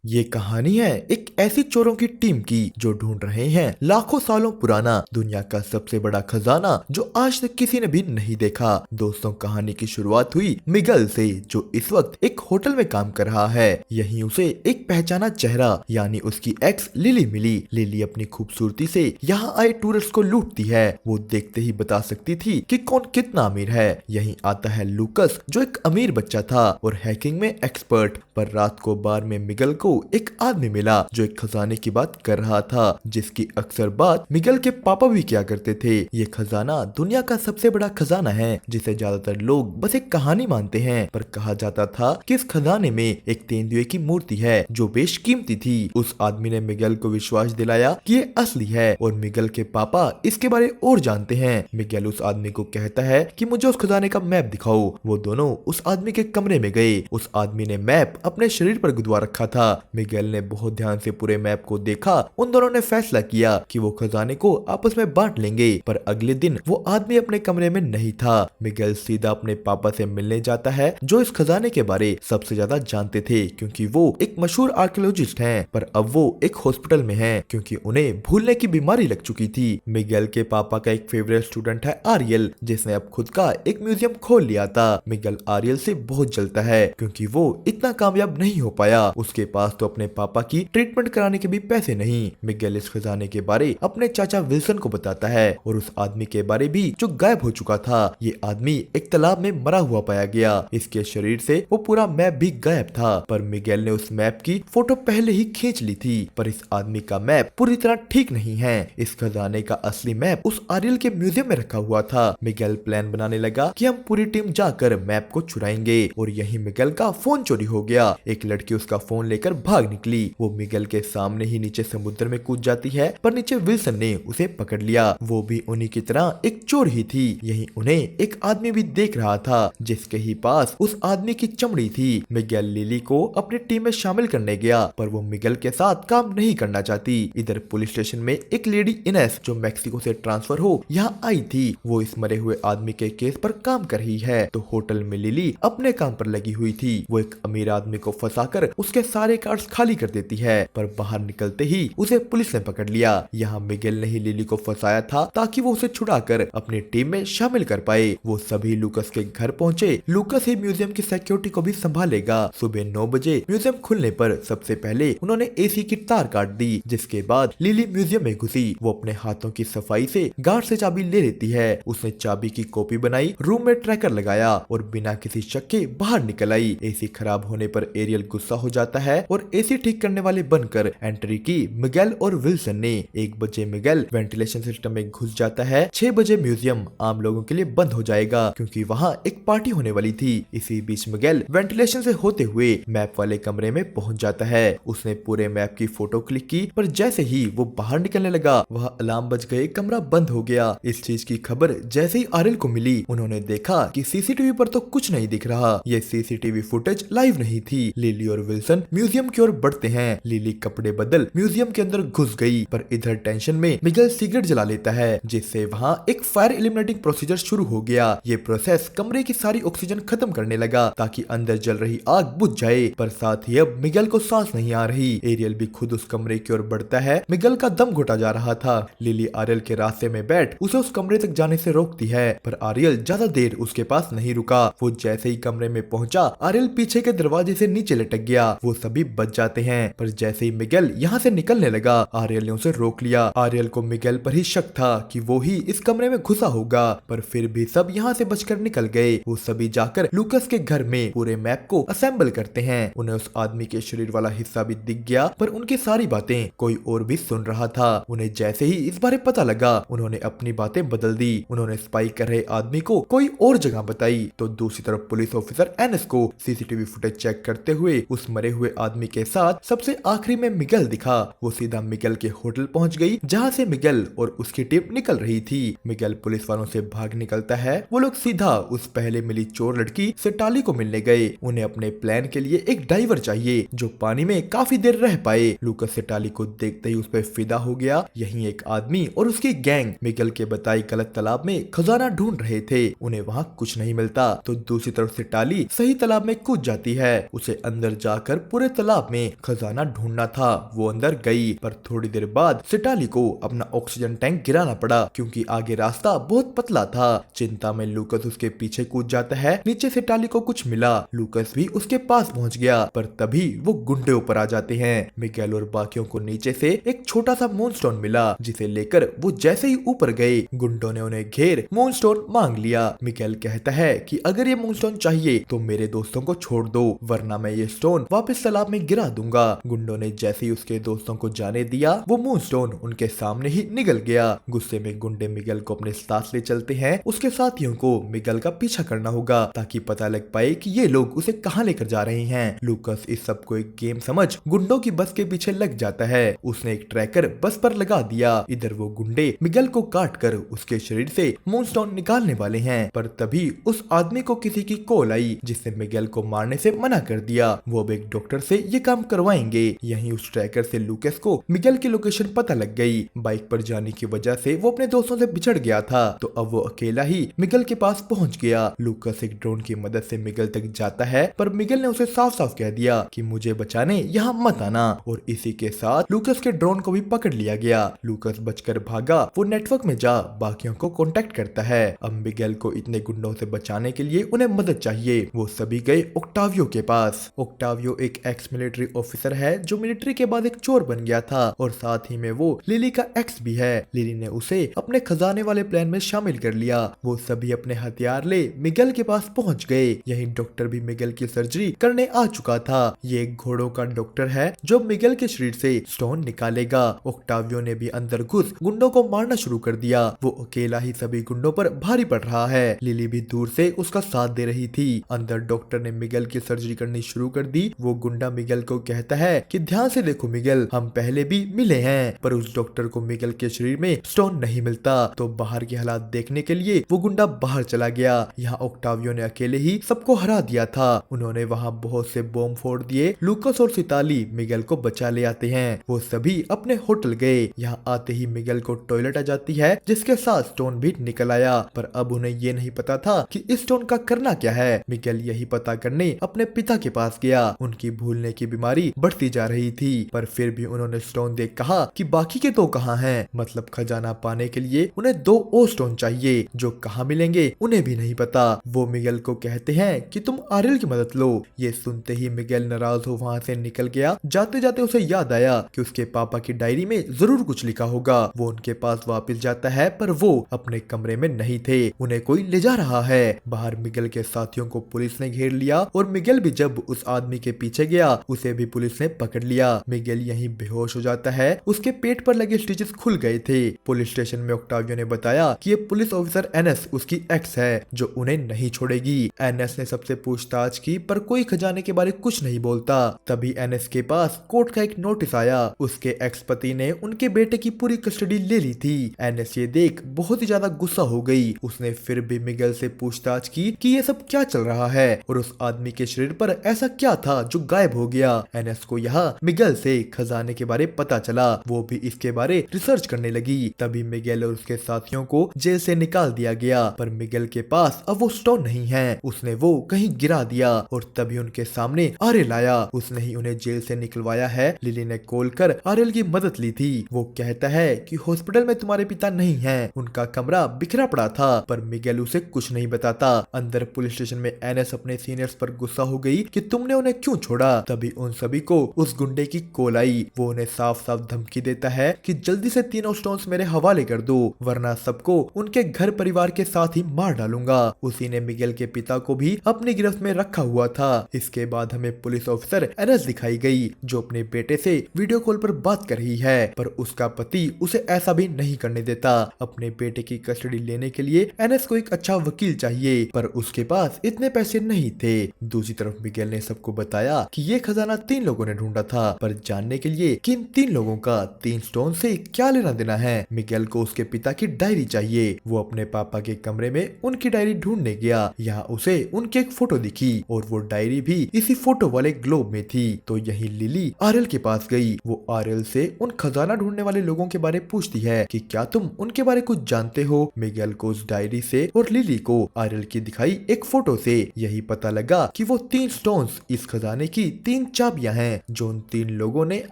ये कहानी है एक ऐसी चोरों की टीम की जो ढूंढ रहे हैं लाखों सालों पुराना दुनिया का सबसे बड़ा खजाना जो आज तक किसी ने भी नहीं देखा। दोस्तों, कहानी की शुरुआत हुई मिगल से, जो इस वक्त एक होटल में काम कर रहा है। यहीं उसे एक पहचाना चेहरा यानी उसकी एक्स लिली मिली। लिली अपनी खूबसूरती से यहाँ आए टूरिस्ट को लूटती है। वो देखते ही बता सकती थी कि कौन कितना अमीर है। यहीं आता है लूकस, जो एक अमीर बच्चा था और हैकिंग में एक्सपर्ट। पर रात को बार में मिगल को एक आदमी मिला जो एक खजाने की बात कर रहा था, जिसकी अक्सर बात मिगल के पापा भी किया करते थे। ये खजाना दुनिया का सबसे बड़ा खजाना है जिसे ज्यादातर लोग बस एक कहानी मानते हैं, पर कहा जाता था कि इस खजाने में एक तेंदुए की मूर्ति है जो बेशकीमती थी। उस आदमी ने मिगल को विश्वास दिलाया कि ये असली है और मिगल के पापा इसके बारे और जानते हैं। मिगल उस आदमी को कहता है कि मुझे उस खजाने का मैप दिखाओ। वो दोनों उस आदमी के कमरे में गए। उस आदमी ने मैप अपने शरीर पर गुदवा रखा था। मिगेल ने बहुत ध्यान से पूरे मैप को देखा। उन दोनों ने फैसला किया कि वो खजाने को आपस में बांट लेंगे। पर अगले दिन वो आदमी अपने कमरे में नहीं था। मिगेल सीधा अपने पापा से मिलने जाता है जो इस खजाने के बारे सबसे ज्यादा जानते थे, क्योंकि वो एक मशहूर आर्कियोलॉजिस्ट हैं। पर अब वो एक हॉस्पिटल में हैं क्योंकि उन्हें भूलने की बीमारी लग चुकी थी। मिगेल के पापा का एक फेवरेट स्टूडेंट है आरियल, जिसने अब खुद का एक म्यूजियम खोल लिया था। मिगेल आरियल से बहुत जलता है क्योंकि वो इतना कामयाब नहीं हो पाया। उसके पास तो अपने पापा की ट्रीटमेंट कराने के भी पैसे नहीं। मिगेल इस खजाने के बारे अपने चाचा विल्सन को बताता है और उस आदमी के बारे भी जो गायब हो चुका था। ये आदमी एक तालाब में मरा हुआ पाया गया। इसके शरीर से वो पूरा मैप भी गायब था। पर मिगेल ने उस मैप की फोटो पहले ही खींच ली थी। पर इस आदमी का मैप पूरी तरह ठीक नहीं है। इस खजाने का असली मैप उस आरियल के म्यूजियम में रखा हुआ था। मिगेल प्लान बनाने लगा कि हम पूरी टीम जाकर मैप को चुराएंगे और यही मिगेल का फोन चोरी हो गया। एक लड़की उसका फोन लेकर भाग निकली। वो मिगेल के सामने ही नीचे समुद्र में कूद जाती है, पर नीचे विल्सन ने उसे पकड़ लिया। वो भी उन्हीं की तरह एक चोर ही थी। यही उन्हें एक आदमी भी देख रहा था जिसके ही पास उस आदमी की चमड़ी थी। मिगेल लिली को अपनी टीम में शामिल करने गया, पर वो मिगेल के साथ काम नहीं करना चाहती। इधर पुलिस स्टेशन में एक लेडी इनेस जो मैक्सिको से ट्रांसफर हो यहाँ आई थी। वो इस मरे हुए आदमी के केस पर काम कर रही है, तो होटल में लिली अपने काम पर लगी हुई थी। वो एक अमीर आदमी को फंसाकर उसके सारे कार्ड्स खाली कर देती है, पर बाहर निकलते ही उसे पुलिस ने पकड़ लिया। यहाँ मिगेल ने ही लिली को फंसाया था ताकि वो उसे छुड़ाकर अपनी टीम में शामिल कर पाए। वो सभी लूकस के घर पहुंचे। लूकस ही म्यूजियम की सिक्योरिटी को भी संभालेगा। सुबह 9 बजे म्यूजियम खुलने पर सबसे पहले उन्होंने एसी की तार काट दी, जिसके बाद लिली म्यूजियम में घुसी। वो अपने हाथों की सफाई से गार्ड से चाबी ले लेती है। उसने चाबी की कॉपी बनाई, रूम में ट्रैकर लगाया और बिना किसी शक के बाहर निकल आई। एसी खराब होने पर एरियल गुस्सा हो जाता है और एसी ठीक करने वाले बनकर एंट्री की मिगेल और विल्सन ने। 1 बजे मिगेल वेंटिलेशन सिस्टम में घुस जाता है। 6 बजे म्यूजियम आम लोगों के लिए बंद हो जाएगा क्योंकि वहाँ एक पार्टी होने वाली थी। इसी बीच मिगेल वेंटिलेशन से होते हुए मैप वाले कमरे में पहुंच जाता है। उसने पूरे मैप की फोटो क्लिक की, पर जैसे ही वो बाहर निकलने लगा वह अलार्म बज गए, कमरा बंद हो गया। इस चीज की खबर जैसे ही आरिल को मिली, उन्होंने देखा कि सीसीटीवी पर तो कुछ नहीं दिख रहा। ये सीसीटीवी फुटेज लाइव नहीं थी। लिली और विल्सन म्यूजियम की ओर बढ़ते हैं। लिली कपड़े बदल म्यूजियम के अंदर घुस गई, पर इधर टेंशन में मिगेल सिगरेट जला लेता है, जिससे वहाँ एक फायर एलिमिनेटिंग प्रोसीजर शुरू हो गया। ये प्रोसेस कमरे की सारी ऑक्सीजन खत्म करने लगा ताकि अंदर जल रही आग बुझ जाए। पर साथ ही अब मिगेल को सांस नहीं आ रही। एरियल भी खुद उस कमरे की ओर बढ़ता है। मिगेल का दम घुटा जा रहा था। लिली आरियल के रास्ते में बैठ उसे उस कमरे तक जाने से रोकती है, पर आरियल ज्यादा देर उसके पास नहीं रुका। वो जैसे ही कमरे में पहुंचा, आरियल पीछे के दरवाजे से नीचे लटक गया। वो सभी बच जाते हैं, पर जैसे ही मिगेल यहाँ से निकलने लगा, आरियल ने उसे रोक लिया। आरियल को मिगेल पर ही शक था कि वो ही इस कमरे में घुसा होगा, पर फिर भी सब यहाँ से बचकर निकल गए। वो सभी जाकर लूकस के घर में पूरे मैप को असेंबल करते हैं। उन्हें उस आदमी के शरीर वाला हिस्सा भी दिख गया, पर उनकी सारी बातें कोई और भी सुन रहा था। उन्हें जैसे ही इस बारे पता लगा, उन्होंने अपनी बातें बदल दी। उन्होंने स्पाई कर रहे आदमी को कोई और जगह बताई। तो दूसरी तरफ पुलिस ऑफिसर एनएस को सीसीटीवी फुटेज चेक करते हुए उस मरे हुए आदमी के साथ सबसे आखिरी में मिगेल दिखा। वो सीधा मिगेल के होटल पहुंच गई, जहां से मिगेल और उसकी टीम निकल रही थी। मिगेल पुलिस वालों से भाग निकलता है। वो लोग सीधा उस पहले मिली चोर लड़की सेटाली को मिलने गए। उन्हें अपने प्लान के लिए एक डाइवर चाहिए जो पानी में काफी देर रह पाए। लूकस सेटाली को देखते ही उस पर फिदा हो गया। यहीं एक आदमी और उसकी गैंग मिगेल के बताई गलत तालाब में खजाना ढूंढ रहे थे। उन्हें वहाँ कुछ नहीं मिलता, तो दूसरी तरफ सेटाली सही तालाब में कूद जाती है। उसे अंदर जाकर पूरे तालाब तालाब में खजाना ढूंढना था। वो अंदर गई, पर थोड़ी देर बाद सिटाली को अपना ऑक्सीजन टैंक गिराना पड़ा क्योंकि आगे रास्ता बहुत पतला था। चिंता में लूकस उसके पीछे कूद जाता है। नीचे सिटाली को कुछ मिला, लूकस भी उसके पास पहुंच गया, पर तभी वो गुंडे ऊपर आ जाते हैं। मिगेल और बाकियों को नीचे से एक छोटा सा मूनस्टोन मिला, जिसे लेकर वो जैसे ही ऊपर गए, गुंडों ने उन्हें घेर मूनस्टोन मांग लिया। मिगेल कहता है कि अगर ये मूनस्टोन चाहिए तो मेरे दोस्तों को छोड़ दो, वरना मैं ये स्टोन वापस तालाब में गिरा दूंगा। गुंडों ने जैसे ही उसके दोस्तों को जाने दिया, वो मूनस्टोन उनके सामने ही निगल गया। गुस्से में गुंडे मिगेल को अपने साथ ले चलते हैं। उसके साथियों को मिगेल का पीछा करना होगा ताकि पता लग पाए कि ये लोग उसे कहां लेकर जा रहे हैं। लूकस इस सब को एक गेम समझ गुंडों की बस के पीछे लग जाता है। उसने एक ट्रैकर बस पर लगा दिया। इधर वो गुंडे मिगेल को काट कर उसके शरीर से मूनस्टोन निकालने वाले हैं, पर तभी उस आदमी को किसी की कॉल आई जिसने मिगेल को मारने से मना कर दिया। वो अब एक डॉक्टर से ये काम करवाएंगे। यहीं उस ट्रैकर से लूकस को मिगेल की लोकेशन पता लग गई। बाइक पर जाने की वजह से वो अपने दोस्तों से बिछड़ गया था, तो अब वो अकेला ही मिगेल के पास पहुंच गया। लूकस एक ड्रोन की मदद से मिगेल तक जाता है, पर मिगेल ने उसे साफ साफ कह दिया कि मुझे बचाने यहाँ मत आना, और इसी के साथ लूकस के ड्रोन को भी पकड़ लिया गया। लूकस बचकर भागा। वो नेटवर्क में जा बाकियों को कांटेक्ट करता है। अब मिगेल को इतने गुंडों से बचाने के लिए उन्हें मदद चाहिए। वो सभी गए ओक्टावियो के पास। ओक्टावियो एक एक्स मिलिट्री ऑफिसर है जो मिलिट्री के बाद एक चोर बन गया था, और साथ ही में वो लिली का एक्स भी है। लिली ने उसे अपने खजाने वाले प्लान में शामिल कर लिया। वो सभी अपने हथियार ले मिगेल के पास पहुंच गए। यही डॉक्टर भी मिगेल की सर्जरी करने आ चुका था। ये एक घोड़ों का डॉक्टर है जो मिगेल के शरीर से स्टोन निकालेगा। ओक्टावियो ने भी अंदर घुस गुंडों को मारना शुरू कर दिया। वो अकेला ही सभी गुंडों पर भारी पड़ रहा है। लिली भी दूर से उसका साथ दे रही थी। अंदर डॉक्टर ने मिगेल की सर्जरी करनी शुरू कर दी। वो गुंडा मिगेल को कहता है कि ध्यान से देखो मिगेल, हम पहले भी मिले हैं, पर उस डॉक्टर को मिगेल के शरीर में स्टोन नहीं मिलता। तो बाहर के हालात देखने के लिए वो गुंडा बाहर चला गया। यहाँ ओक्टावियो ने अकेले ही सबको हरा दिया था। उन्होंने वहाँ बहुत से बॉम्ब फोड़ दिए। लूकस और सिताली मिगेल को बचा ले आते हैं। वो सभी अपने होटल गए। यहाँ आते ही मिगेल को टॉयलेट आ जाती है, जिसके साथ स्टोन भी निकल आया, पर अब उन्हें ये नहीं पता था कि इस स्टोन का करना क्या है। मिगेल यही पता करने अपने पिता के पास गया। उनकी भूलने की बीमारी बढ़ती जा रही थी, पर फिर भी उन्होंने स्टोन देख कहा कि बाकी के दो कहाँ हैं। मतलब खजाना पाने के लिए उन्हें दो और स्टोन चाहिए, जो कहाँ मिलेंगे उन्हें भी नहीं पता। वो मिगेल को कहते हैं कि तुम आरिल की मदद लो। ये सुनते ही मिगेल नाराज हो वहाँ से निकल गया। जाते जाते उसे याद आया कि उसके पापा की डायरी में जरूर कुछ लिखा होगा। वो उनके पास वापस जाता है, पर वो अपने कमरे में नहीं थे। उन्हें कोई ले जा रहा है। बाहर मिगेल के साथियों को पुलिस ने घेर लिया, और मिगेल भी जब उस आदमी के पीछे गया, उसे भी पुलिस ने पकड़ लिया। मिगेल यहीं बेहोश हो जाता है। उसके पेट पर लगे स्टिचेस खुल गए थे। पुलिस स्टेशन में ओक्टावियो ने बताया कि ये पुलिस ऑफिसर एनएस उसकी एक्स है, जो उन्हें नहीं छोड़ेगी। एनएस ने सबसे पूछताछ की, पर कोई खजाने के बारे कुछ नहीं बोलता। तभी एनएस के पास कोर्ट का एक नोटिस आया। उसके एक्स पति ने उनके बेटे की पूरी कस्टडी ले ली थी। एनएस ये देख बहुत ही ज्यादा गुस्सा हो गई। उसने फिर भी मिगेल से पूछताछ की कि ये सब क्या चल रहा है, और उस आदमी के शरीर पर ऐसा क्या था जो गायब हो गया। एनएस को यहाँ मिगेल से खजाने के बारे पता चला। वो भी इसके बारे रिसर्च करने लगी। तभी मिगेल और उसके साथियों को जेल से निकाल दिया गया, पर मिगेल के पास अब वो स्टोन नहीं है। उसने वो कहीं गिरा दिया, और तभी उनके सामने आरिल आया। उसने ही उन्हें जेल से निकलवाया है। लिली ने कॉल कर आरिल की मदद ली थी। वो कहता है कि हॉस्पिटल में तुम्हारे पिता नहीं हैं, उनका कमरा बिखरा पड़ा था, पर मिगेल उसे कुछ नहीं बताता। अंदर पुलिस स्टेशन में एनएस अपने सीनियर्स पर गुस्सा हो गई कि तुमने उन्हें क्यों छोड़ा। तभी उन सभी को उस गुंडे की कॉल आई। वो उन्हें साफ साफ धमकी देता है कि जल्दी से तीनों स्टोन्स मेरे हवाले कर दो, वरना सबको उनके घर परिवार के साथ ही मार डालूंगा। उसी ने मिगेल के पिता को भी अपनी गिरफ्त में रखा हुआ था। इसके बाद हमें पुलिस ऑफिसर एनएस दिखाई गई, जो अपने बेटे से वीडियो कॉल पर बात कर रही है, पर उसका पति उसे ऐसा भी नहीं करने देता। अपने बेटे की कस्टडी लेने के लिए एनएस को एक अच्छा वकील चाहिए, पर उसके पास इतने पैसे नहीं थे। दूसरी तरफ मिगेल ने सबको बताया कि ये खजाना 3 लोगों ने ढूंढा था, पर जानने के लिए कि इन 3 लोगों का 3 स्टोन से क्या लेना देना है। मिगेल को उसके पिता की डायरी चाहिए। वो अपने पापा के कमरे में उनकी डायरी ढूंढने गया। यहाँ उसे उनकी एक फोटो दिखी, और वो डायरी भी इसी फोटो वाले ग्लोब में थी। तो यही लिली आरिल के पास गई। वो आरिल से उन खजाना ढूंढने वाले लोगों के बारे पूछती है कि क्या तुम उनके बारे कुछ जानते हो। मिगेल को उस डायरी से और लिली को आरिल की दिखाई एक फोटो से यही पता लगा कि वो 3 स्टोन्स इस खजाने की 3 तीन चाबियां हैं जो उन तीन लोगों ने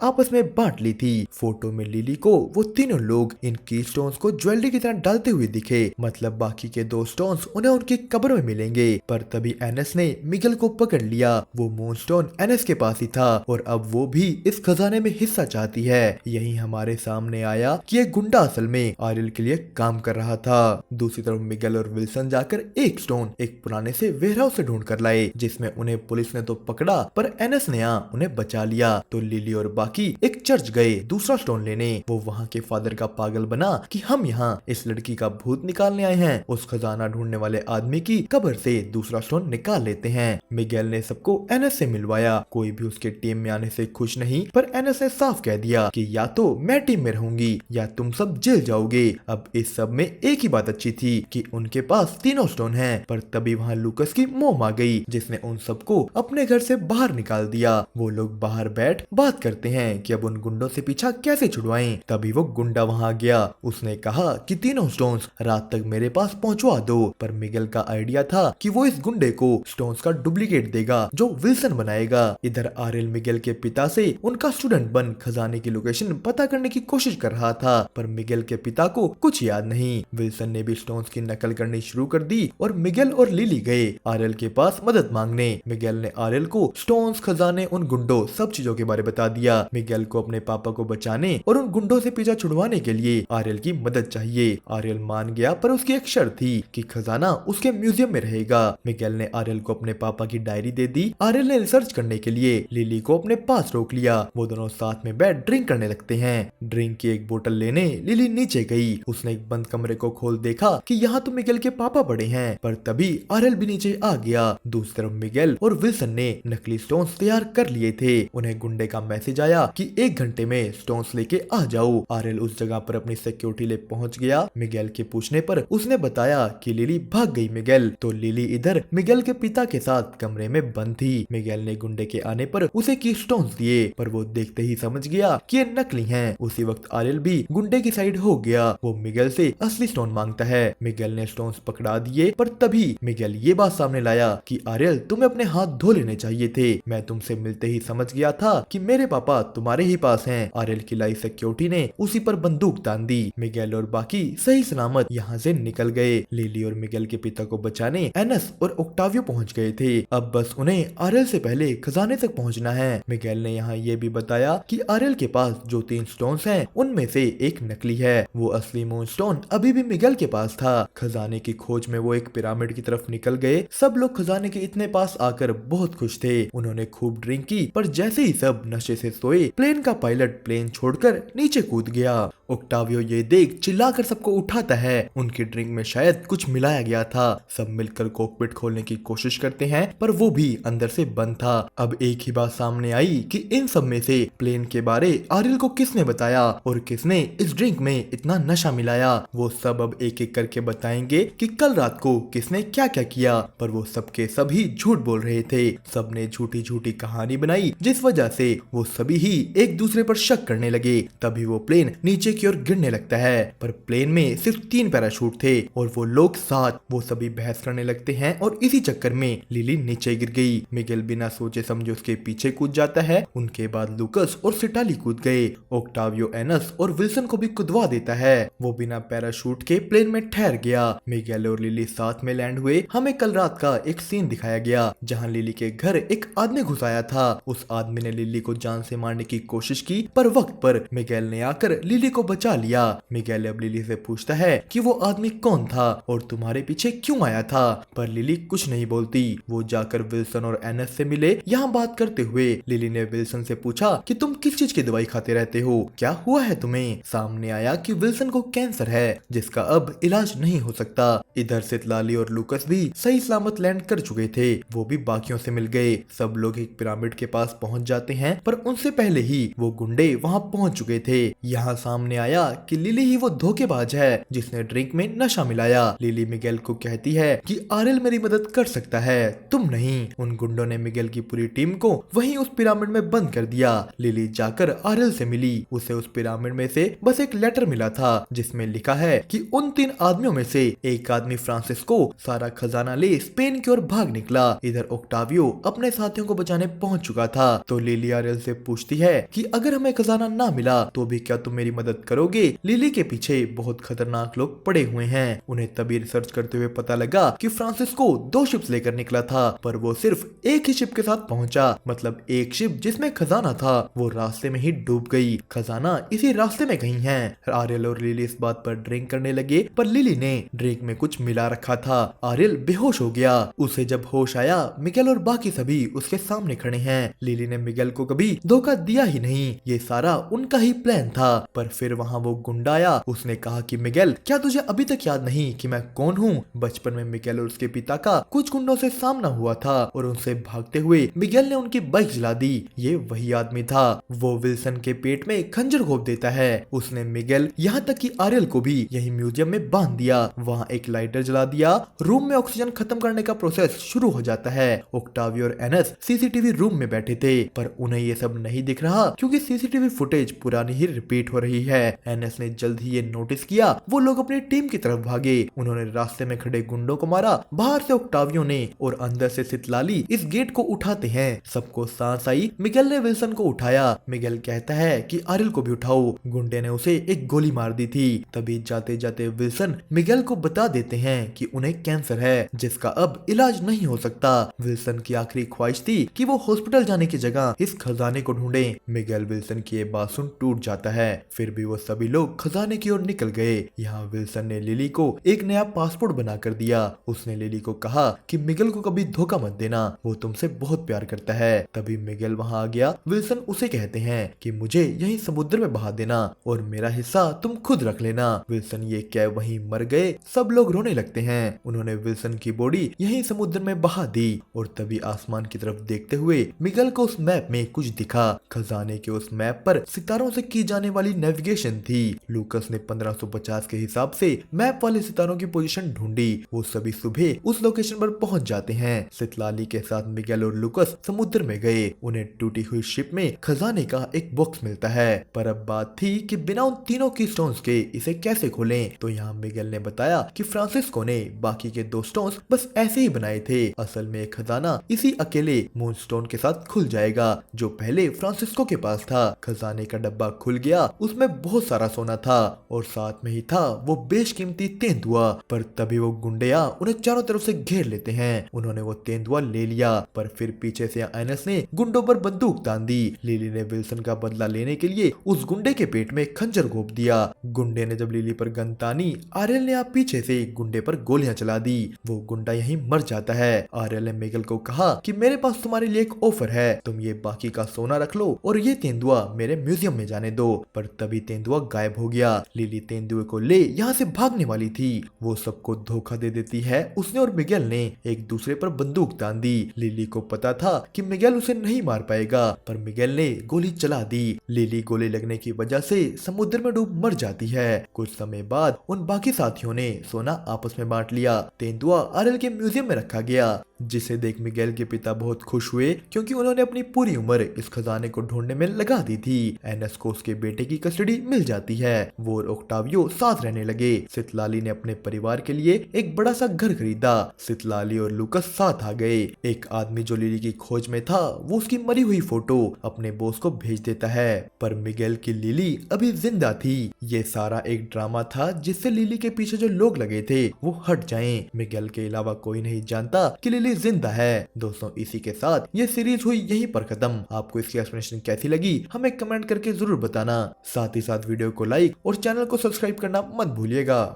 आपस में बांट ली थी। फोटो में लिली को वो तीनों लोग इन की स्टोन्स को ज्वेलरी की तरह डालते हुए दिखे, मतलब बाकी के दो स्टोन्स उन्हें उनकी कब्र में मिलेंगे। पर तभी एनएस ने मिगेल को पकड़ लिया। वो मूनस्टोन एनएस के पास ही था और अब वो भी इस खजाने में हिस्सा चाहती है। यही हमारे सामने आया कि ये गुंडा असल में आरिल के लिए काम कर रहा था। दूसरी तरफ मिगेल और विल्सन जाकर एक स्टोन एक पुराने से वेयरहाउस से ढूंढ कर लाए, जिसमें उन्हें पुलिस ने तो पकड़ा पर एनएस ने यहाँ उन्हें बचा लिया। तो लिली और बाकी एक चर्च गए दूसरा स्टोन लेने। वो वहाँ के फादर का पागल बना कि हम यहाँ इस लड़की का भूत निकालने आए हैं। उस खजाना ढूंढने वाले आदमी की कब्र से दूसरा स्टोन निकाल लेते हैं। मिगेल ने सबको एनएस से मिलवाया। कोई भी उसके टीम में आने से खुश नहीं, पर एनएस ने साफ कह दिया कि या तो मैं टीम में रहूंगी या तुम सब जेल जाओगे। अब इस सब में एक ही बात अच्छी थी कि उनके पास तीनों स्टोन हैं। पर तभी वहाँ लूकस की मोम आ गई, जिसने उन सबको अपने घर से बाहर निकाल दिया। वो लोग बाहर बैठ बात करते हैं कि अब उन गुंडों से पीछा कैसे छुड़वाएं। तभी वो गुंडा वहाँ गया। उसने कहा कि तीनों स्टोन्स रात तक मेरे पास पहुंचवा दो। पर मिगेल का आइडिया था कि वो इस गुंडे को स्टोन्स का डुप्लीकेट देगा जो विल्सन बनाएगा। इधर आरिल मिगेल के पिता से उनका स्टूडेंट बन खजाने की लोकेशन पता करने की कोशिश कर रहा था, पर मिगेल के पिता को कुछ याद नहीं। विल्सन ने भी स्टोन्स की नकल करनी शुरू कर दी और मिगेल और लिली गए आरिल के पास मदद मांगने। मिगेल ने आरिल को स्टोन्स, खजाने, उन गुंडों सब चीजों के बारे बता दिया। मिगेल को अपने पापा को बचाने और उन गुंडों से पीछा छुड़वाने के लिए आरिल की मदद चाहिए। आरिल मान गया, पर उसकी एक शर्त थी कि खजाना उसके म्यूजियम में रहेगा। मिगेल ने आरिल को अपने पापा की डायरी दे दी। आरिल ने रिसर्च करने के लिए लिली को अपने पास रोक लिया। वो दोनों साथ में बैठ ड्रिंक करने लगते हैं। ड्रिंक की एक बोतल लेने लिली नीचे गई। उसने एक बंद कमरे को खोल देखा कि यहाँ तो मिगेल के पापा पड़े हैं, पर तभी आरिल भी नीचे आ गया। दूसरी तरफ मिगेल और विल्सन ने नकली स्टोन्स तैयार कर लिए थे। उन्हें गुंडे का मैसेज आया कि 1 घंटे में स्टोन्स लेके आ जाओ। आरिल उस जगह पर अपनी सिक्योरिटी ले पहुंच गया। मिगेल के पूछने पर उसने बताया कि लिली भाग गई। मिगेल तो लिली इधर मिगेल के पिता के साथ कमरे में बंद थी। मिगेल ने गुंडे के आने पर उसे की स्टोन्स दिए, पर वो देखते ही समझ गया कि ये नकली हैं। उसी वक्त आरिल भी गुंडे की साइड हो गया। वो मिगेल से असली स्टोन मांगता है। मिगेल ने स्टोन्स पकड़ा दिए, पर तभी मिगेल ये बात सामने लाया कि आरिल तुम्हें अपने हाथ धो लेने चाहिए थे। मैं तुमसे मिलते ही समझ गया था कि मेरे पापा तुम्हारे ही पास हैं। आरिल की लाई सिक्योरिटी ने उसी पर बंदूक तान दी। मिगेल और बाकी सही सलामत यहाँ से निकल गए। लिली और मिगेल के पिता को बचाने एनस और ओक्टावियो पहुंच गए थे। अब बस उन्हें आरिल से पहले खजाने तक पहुंचना है। मिगेल ने यहाँ ये भी बताया कि आरिल के पास जो 3 स्टोन्स हैं उनमें से एक नकली है। वो असली मून स्टोन अभी भी मिगेल के पास था। खजाने की खोज में वो एक पिरामिड की तरफ निकल गए। सब लोग खजाने के इतने पास आकर बहुत खुश थे। उन्होंने खूब ड्रिंक की, पर जैसे ही सब नशे से सोए प्लेन का पायलट प्लेन छोड़कर नीचे कूद गया। ओक्टावियो ये देख चिल्लाकर सबको उठाता है। उनकी ड्रिंक में शायद कुछ मिलाया गया था। सब मिलकर कॉकपिट खोलने की कोशिश करते हैं, पर वो भी अंदर से बंद था। अब एक ही बात सामने आई कि इन सब में से प्लेन के बारे आरिल को किसने बताया और किसने इस ड्रिंक में इतना नशा मिलाया। वो सब अब एक एक करके बताएंगे कि कल रात को किसने क्या क्या किया, पर वो सबके सभी झूठ बोल रहे थे। सबने झूठी झूठी कहानी बनाई, जिस वजह से वो सभी ही एक दूसरे पर शक करने लगे। तभी वो प्लेन नीचे की ओर गिरने लगता है, पर प्लेन में सिर्फ 3 पैराशूट थे और वो लोग 7। वो सभी बहस करने लगते हैं और इसी चक्कर में लिली नीचे गिर गई। मिगेल बिना सोचे समझे उसके पीछे कूद जाता है। उनके बाद लूकस और सिटाली कूद गए। ओक्टावियो एनस और विल्सन को भी कुदवा देता है। वो बिना पैराशूट के प्लेन में ठहर गया। मिगेल और लिली साथ में लैंड हुए। हमें कल रात का एक सीन दिखाया गया जहाँ लिली के घर एक आदमी घुस आया था। उस आदमी ने लिली को जान से मारने की कोशिश की, पर वक्त पर मिगेल ने आकर लिली को बचा लिया। मिगेल अब लिली से पूछता है कि वो आदमी कौन था और तुम्हारे पीछे क्यों आया था, पर लिली कुछ नहीं बोलती। वो जाकर विल्सन और एनस से मिले। यहाँ बात करते हुए लिली ने विल्सन से पूछा कि तुम किस चीज की दवाई खाते रहते हो, क्या हुआ है तुम्हें। सामने आया कि विल्सन को कैंसर है, जिसका अब इलाज नहीं हो सकता। इधर सितलाली और लूकस भी सही सलामत लैंड कर चुके थे। वो भी बाकियों से मिल गए। सब लोग एक पिरामिड के पास पहुंच जाते हैं, पर उनसे पहले ही वो गुंडे वहां पहुंच चुके थे। यहाँ सामने आया कि लिली ही वो धोखेबाज है जिसने ड्रिंक में नशा मिलाया। लिली मिगेल को कहती है कि आरिल मेरी मदद कर सकता है, तुम नहीं। उन गुंडों ने मिगेल की पूरी टीम को वहीं उस पिरामिड में बंद कर दिया। लिली जाकर आरिल से मिली। उसे उस पिरामिड में से बस एक लेटर मिला था जिसमें लिखा है कि उन 3 आदमियों में से एक आदमी फ्रांसिस्को सारा खजाना ले स्पेन की ओर भाग निकला। इधर ओक्टावियो अपने साथियों को बचाने तक पहुंच चुका था। तो लिली आरियल से पूछती है कि अगर हमें खजाना ना मिला तो भी क्या तुम मेरी मदद करोगे। लिली के पीछे बहुत खतरनाक लोग पड़े हुए हैं। उन्हें तभी रिसर्च करते हुए पता लगा कि फ्रांसिस्को 2 शिप्स लेकर निकला था, पर वो सिर्फ एक ही शिप के साथ पहुंचा। मतलब एक शिप जिसमें खजाना था वो रास्ते में ही डूब गई। खजाना इसी रास्ते में कहीं है। आरियल और लिली इस बात पर ड्रिंक करने लगे, पर लिली ने ड्रिंक में कुछ मिला रखा था। आरियल बेहोश हो गया। उसे जब होश आया, मिगेल और बाकी सभी उसके सामने खड़े हैं। लिली ने मिगेल को कभी धोखा दिया ही नहीं, ये सारा उनका ही प्लान था। पर फिर वहाँ वो गुंडा आया। उसने कहा कि मिगेल, क्या तुझे अभी तक याद नहीं कि मैं कौन हूँ। बचपन में मिगेल और उसके पिता का कुछ गुंडों से सामना हुआ था और उनसे भागते हुए मिगेल ने उनकी बाइक जला दी। ये वही आदमी था। वो विल्सन के पेट में खंजर घोंप देता है। उसने मिगेल यहाँ तक कि आरियल को भी यही म्यूजियम में बांध दिया। वहाँ एक लाइटर जला दिया। रूम में ऑक्सीजन खत्म करने का प्रोसेस शुरू हो जाता है। ओक्टावियो और एनस सीसीटीवी रूम में बैठे थे, पर उन्हें ये सब नहीं दिख रहा क्योंकि सीसीटीवी फुटेज पुरानी ही रिपीट हो रही है। एनस ने जल्द ही ये नोटिस किया। वो लोग अपनी टीम की तरफ भागे। उन्होंने रास्ते में खड़े गुंडों को मारा। बाहर से ओक्टावियो ने और अंदर से सितलाली इस गेट को उठाते हैं। सबको सांस आई। मिगेल ने विल्सन को उठाया। मिगेल कहता है कि आरियल को भी उठाओ। गुंडे ने उसे एक गोली मार दी थी। तभी जाते जाते विल्सन मिगेल को बता देते हैं कि उन्हें कैंसर है जिसका अब इलाज नहीं हो सकता। विल्सन की आखिरी ख्वाहिश थी कि वो हॉस्पिटल जाने की जगह इस खजाने को ढूंढे। मिगेल विल्सन की ये बात सुन टूट जाता है। फिर भी वो सभी लोग खजाने की ओर निकल गए। यहाँ विल्सन ने लिली को एक नया पासपोर्ट बना कर दिया। उसने लिली को कहा कि मिगेल को कभी धोखा मत देना, वो तुमसे बहुत प्यार करता है। तभी मिगेल वहाँ आ गया। विल्सन उसे कहते हैं कि मुझे यहीं समुद्र में बहा देना और मेरा हिस्सा तुम खुद रख लेना। विल्सन ये कह वहीं मर गए। सब लोग रोने लगते हैं। उन्होंने विल्सन की बॉडी यहीं समुद्र में बहा दी और तभी आसमान की तरफ देखते हुए मिगेल को उस मैप में कुछ दिखा। खजाने के उस मैप पर सितारों से की जाने वाली नेविगेशन थी। लूकस ने 1550 के हिसाब से मैप वाले सितारों की पोजीशन ढूंढी। वो सभी सुबह उस लोकेशन पर पहुंच जाते हैं। सितलाली के साथ मिगेल और लूकस समुद्र में गए। उन्हें टूटी हुई शिप में खजाने का एक बॉक्स मिलता है, पर अब बात थी कि बिना उन तीनों की स्टोन्स के इसे कैसे खोलें। तो यहाँ मिगेल ने बताया कि फ्रांसिस्को ने बाकी के 2 स्टोन्स बस ऐसे ही बनाए थे। असल में एक खजाना इसी अकेले मूनस्टोन के साथ खुल जाएगा जो पहले फ्रांसिस्को के पास था। खजाने का डब्बा खुल गया। उसमें बहुत सारा सोना था और साथ में ही था वो बेशकीमती तेंदुआ। पर तभी वो गुंडे उन्हें चारों तरफ से घेर लेते हैं। उन्होंने वो तेंदुआ ले लिया, पर फिर पीछे से एनस ने गुंडों पर बंदूक तान दी। लिली ने विल्सन का बदला लेने के लिए उस गुंडे के पेट में खंजर घोंप दिया। गुंडे ने जब लिली पर गन तानी, आरियल ने आप पीछे से गुंडे पर गोलियां चला दी। वो गुंडा यहीं मर जाता है। आरियल ने मिगेल को कहा कि मेरे पास तुम्हारे लिए एक ऑफर है, तुम ये बाकी का सोना रख लो और ये तेंदुआ मेरे म्यूजियम में जाने दो। पर तभी तेंदुआ गायब हो गया। लिली तेंदुए को ले यहाँ से भागने वाली थी। वो सबको धोखा दे देती है। उसने और मिगेल ने एक दूसरे पर बंदूक तान दी। लिली को पता था कि मिगेल उसे नहीं मार पाएगा, पर मिगेल ने गोली चला दी। लिली गोली लगने की वजह से समुद्र में डूब मर जाती है। कुछ समय बाद उन बाकी साथियों ने सोना आपस में बांट लिया। तेंदुआ आरियल के म्यूजियम में रखा गया, जिसे देख मिगेल के पिता बहुत खुश हुए क्योंकि उन्होंने अपनी पूरी उम्र इस खजाने को ढूंढने में लगा दी थी। एनस को उसके बेटे की कस्टडी मिल जाती है। वो और ओक्टावियो साथ रहने लगे। सितलाली ने अपने परिवार के लिए एक बड़ा सा घर खरीदा। सितलाली और लूकस साथ आ गए। एक आदमी जो लिली की खोज में था वो उसकी मरी हुई फोटो अपने बॉस को भेज देता है, पर मिगेल की लिली अभी जिंदा थी। ये सारा एक ड्रामा था जिससे लिली के पीछे जो लोग लगे थे वो हट जाएं। मिगेल के अलावा कोई नहीं जानता कि लिली जिंदा है। दोस्तों, इसी के साथ ये सीरीज हुई यहीं पर खत्म। आपको इसकी एक्सप्लेनेशन कैसी लगी हमें कमेंट करके जरूर बताना। साथ ही साथ वीडियो को लाइक और चैनल को सब्सक्राइब करना मत भूलिएगा।